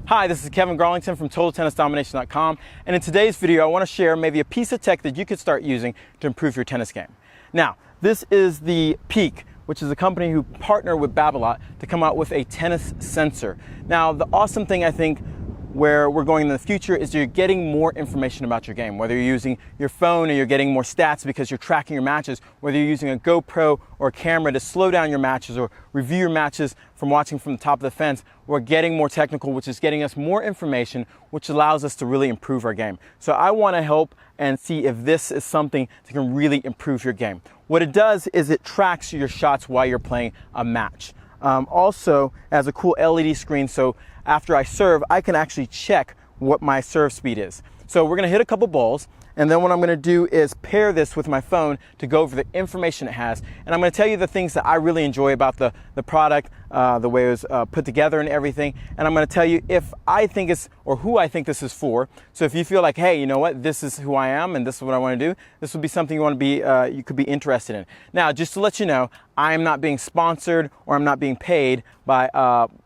Hi, this is Kevin Garlington from TotalTennisDomination.com, and in today's video I want to share maybe a piece of tech that you could start using to improve your tennis game. Now, this is the PIQ, which is a company who partnered with Babolat to come out with a tennis sensor. Now, the awesome thing I think where we're going in the future is you're getting more information about your game, whether you're using your phone or you're getting more stats because you're tracking your matches, whether you're using a GoPro or a camera to slow down your matches or review your matches from watching from the top of the fence. We're getting more technical, which is getting us more information, which allows us to really improve our game. So I want to help and see if this is something that can really improve your game. What it does is it tracks your shots while you're playing a match. Also has a cool LED screen, so after I serve, I can actually check what my serve speed is. So we're gonna hit a couple balls, and then what I'm gonna do is pair this with my phone to go over the information it has. And I'm gonna tell you the things that I really enjoy about the product, the way it was put together and everything. And I'm gonna tell you if I think it's, or who I think this is for. So if you feel like, hey, you know what, this is who I am and this is what I wanna do, this would be something you wanna be, you could be interested in. Now, just to let you know, I am not being sponsored or I'm not being paid by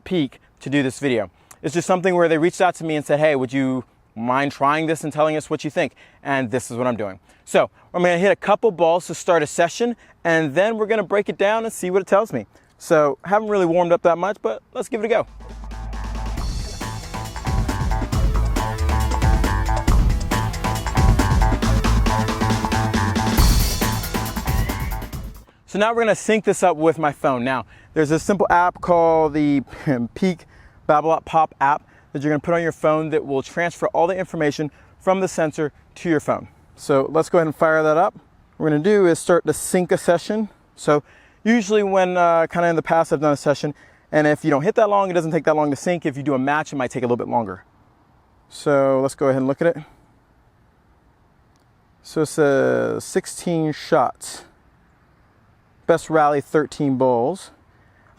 PIQ to do this video. It's just something where they reached out to me and said, hey, would you mind trying this and telling us what you think? And this is what I'm doing. So I'm gonna hit a couple balls to start a session, and then we're gonna break it down and see what it tells me. So haven't really warmed up that much, but let's give it a go. So now we're gonna sync this up with my phone. Now, there's a simple app called the PIQ Babolat Pop app that you're gonna put on your phone that will transfer all the information from the sensor to your phone. So let's go ahead and fire that up. What we're gonna do is start to sync a session. So usually when kind of in the past I've done a session, and if you don't hit that long, it doesn't take that long to sync. If you do a match, it might take a little bit longer. So let's go ahead and look at it. So it says 16 shots. Best rally 13 balls.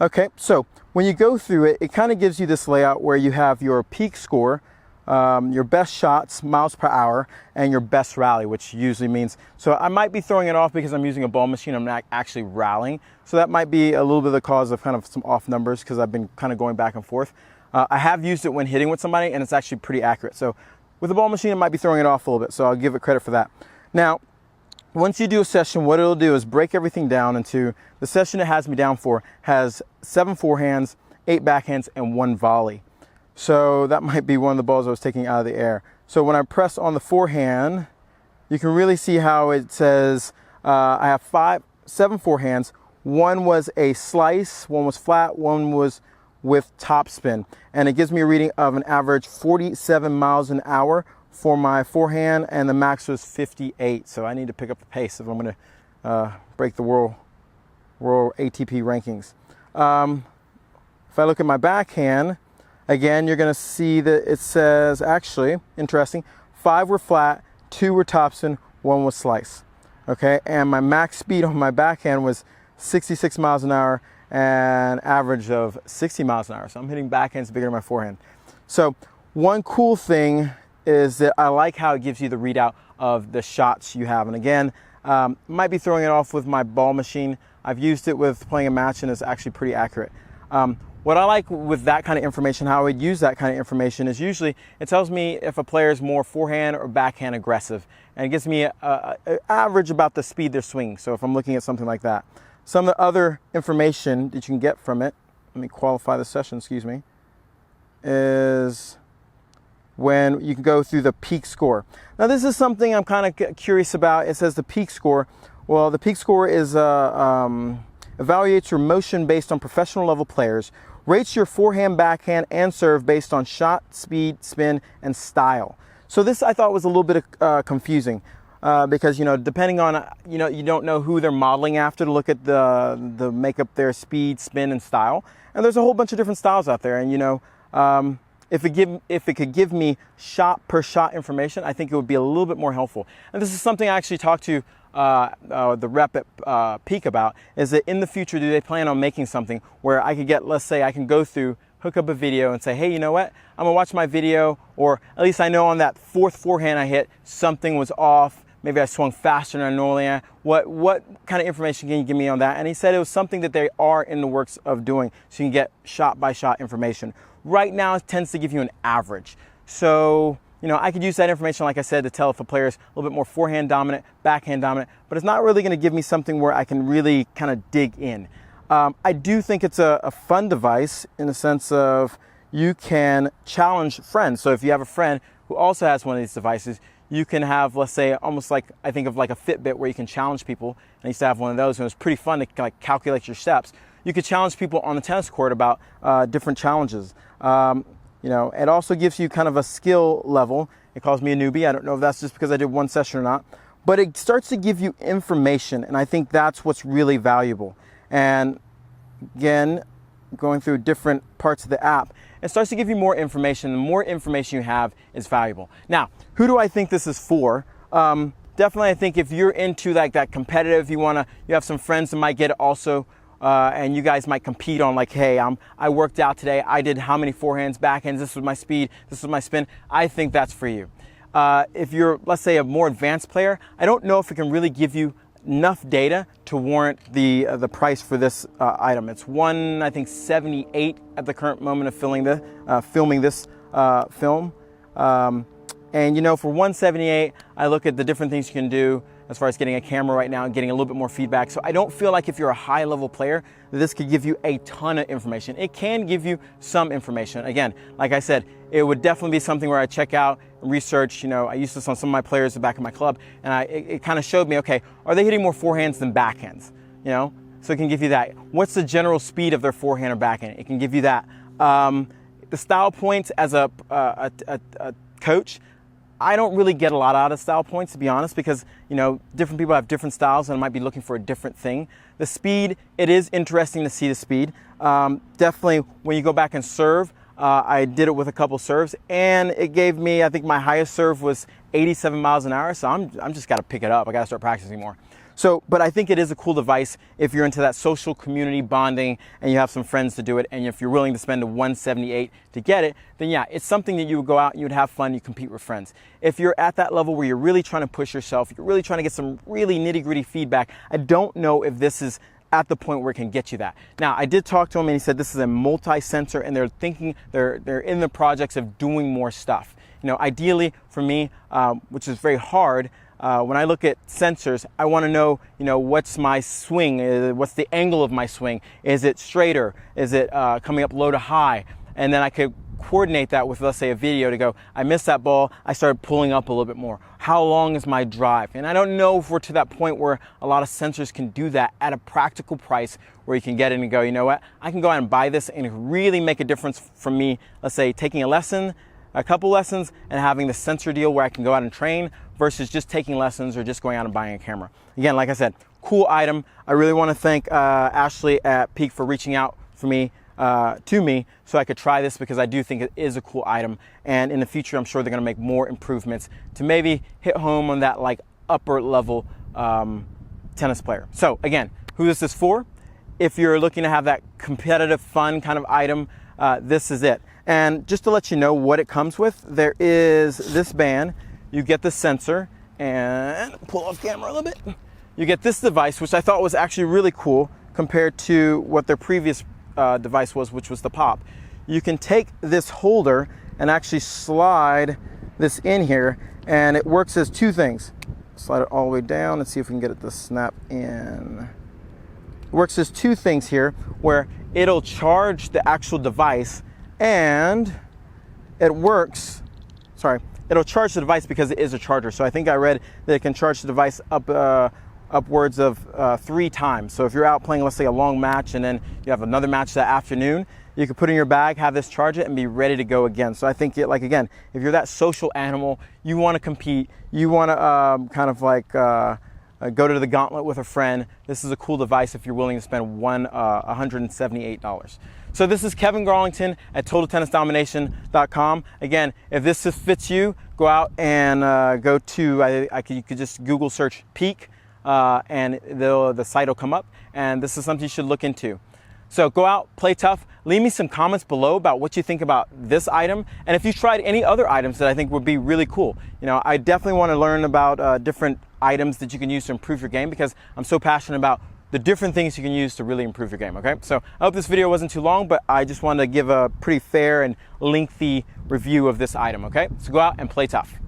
Okay, so when you go through it, it kind of gives you this layout where you have your peak score, your best shots, miles per hour, and your best rally, which usually means, so I might be throwing it off because I'm using a ball machine, I'm not actually rallying. So that might be a little bit of the cause of kind of some off numbers because I've been kind of going back and forth. I have used it when hitting with somebody and it's actually pretty accurate. So with a ball machine, I might be throwing it off a little bit, so I'll give it credit for that. Now, once you do a session, what it'll do is break everything down into, the session it has me down for has 7 forehands, 8 backhands, and 1 volley. So that might be one of the balls I was taking out of the air. So when I press on the forehand, you can really see how it says I have 7 forehands. 1 was a slice, 1 was flat, 1 was with topspin. And it gives me a reading of an average 47 miles an hour for my forehand, and the max was 58. So I need to pick up the pace if I'm going to break the world ATP rankings. If I look at my backhand, again, you're going to see that it says, actually, interesting, 5 were flat, 2 were topspin, 1 was slice. Okay, and my max speed on my backhand was 66 miles an hour and average of 60 miles an hour. So I'm hitting backhands bigger than my forehand. So one cool thing is that I like how it gives you the readout of the shots you have. And again, might be throwing it off with my ball machine. I've used it with playing a match and it's actually pretty accurate. What I like with that kind of information, how I would use that kind of information is usually it tells me if a player is more forehand or backhand aggressive. And it gives me an average about the speed they're swinging. So if I'm looking at something like that. Some of the other information that you can get from it, let me qualify the session, excuse me, is when you can go through the peak score. Now this is something I'm kind of curious about. It says the peak score. Well, the peak score is evaluates your motion based on professional level players, rates your forehand, backhand, and serve based on shot, speed, spin, and style. So this I thought was a little bit confusing because, you know, depending on, you know, you don't know who they're modeling after to look at the make up their speed, spin, and style. And there's a whole bunch of different styles out there, and you know, if it could give me shot per shot information, I think it would be a little bit more helpful. And this is something I actually talked to the rep at PIQ about, is that in the future, do they plan on making something where I could get, let's say I can go through, hook up a video and say, hey, you know what, I'm gonna watch my video, or at least I know on that 4th forehand I hit, something was off, maybe I swung faster than I normally am. What kind of information can you give me on that? And he said it was something that they are in the works of doing, so you can get shot by shot information. Right now it tends to give you an average. So, you know, I could use that information, like I said, to tell if a player is a little bit more forehand dominant, backhand dominant, but it's not really going to give me something where I can really kind of dig in. I do think it's a fun device in the sense of you can challenge friends. So if you have a friend who also has one of these devices, you can have, let's say, almost like, I think of like a Fitbit where you can challenge people. And I used to have one of those, and it was pretty fun to like calculate your steps. You could challenge people on the tennis court about different challenges. You know, it also gives you kind of a skill level. It calls me a newbie. I don't know if that's just because I did one session or not, but it starts to give you information, and I think that's what's really valuable. And again, going through different parts of the app, it starts to give you more information. The more information you have is valuable. Now, who do I think this is for? Definitely, I think if you're into like that competitive, you have some friends that might get it also, and you guys might compete on like, hey, I worked out today. I did how many forehands, backhands. This was my speed. This was my spin. I think that's for you. If you're, let's say, a more advanced player, I don't know if it can really give you enough data to warrant the price for this item. It's I think $178 at the current moment of filming this film. And you know, for $178, I look at the different things you can do as far as getting a camera right now and getting a little bit more feedback. So I don't feel like if you're a high level player, that this could give you a ton of information. It can give you some information. Again, like I said, it would definitely be something where I check out, research. You know, I used this on some of my players at the back of my club, and it kind of showed me, okay, are they hitting more forehands than backhands? You know, so it can give you that. What's the general speed of their forehand or backhand? It can give you that. The style points as a coach, I don't really get a lot out of style points, to be honest, because, you know, different people have different styles and might be looking for a different thing. The speed, it is interesting to see the speed. Definitely when you go back and serve, I did it with a couple serves, and it gave me, I think my highest serve was 87 miles an hour. So I'm just got to pick it up. I got to start practicing more. So, but I think it is a cool device if you're into that social community bonding and you have some friends to do it. And if you're willing to spend the $178 to get it, then yeah, it's something that you would go out and you would have fun, you compete with friends. If you're at that level where you're really trying to push yourself, you're really trying to get some really nitty gritty feedback, I don't know if this is at the point where it can get you that. Now, I did talk to him and he said this is a multi-sensor, and they're thinking, they're in the projects of doing more stuff. You know, ideally for me, which is very hard, when I look at sensors, I want to know, you know, what's my swing? What's the angle of my swing? Is it straighter? Is it coming up low to high? And then I could coordinate that with, let's say, a video to go, I missed that ball, I started pulling up a little bit more. How long is my drive? And I don't know if we're to that point where a lot of sensors can do that at a practical price where you can get in and go, you know what, I can go out and buy this and it really make a difference for me, let's say, taking a lesson, a couple lessons, and having the sensor deal where I can go out and train versus just taking lessons or just going out and buying a camera. Again, like I said, cool item. I really want to thank Ashley at Peak for reaching out to me so I could try this, because I do think it is a cool item. And in the future, I'm sure they're going to make more improvements to maybe hit home on that like upper level tennis player. So again, who this is for? If you're looking to have that competitive, fun kind of item, this is it. And just to let you know what it comes with, there is this band. You get the sensor, and pull off camera a little bit. You get this device, which I thought was actually really cool compared to what their previous device was, which was the Pop. You can take this holder and actually slide this in here, and it works as two things. Slide it all the way down and see if we can get it to snap in. It works as two things here, where it'll charge the actual device, and it'll charge the device because it is a charger. So I think I read that it can charge the device upwards of 3 times. So if you're out playing, let's say, a long match, and then you have another match that afternoon, you can put it in your bag, have this, charge it, and be ready to go again. So I think, again, if you're that social animal, you want to compete, you want to kind of like go to the gauntlet with a friend, this is a cool device if you're willing to spend $178. So this is Kevin Garlington at TotalTennisDomination.com. Again, if this fits you, go out and go to, you could just Google search Peak, and the site will come up, and this is something you should look into. So go out, play tough. Leave me some comments below about what you think about this item, and if you've tried any other items that I think would be really cool. You know, I definitely want to learn about different items that you can use to improve your game, because I'm so passionate about the different things you can use to really improve your game, okay? So I hope this video wasn't too long, but I just wanted to give a pretty fair and lengthy review of this item, okay? So go out and play tough.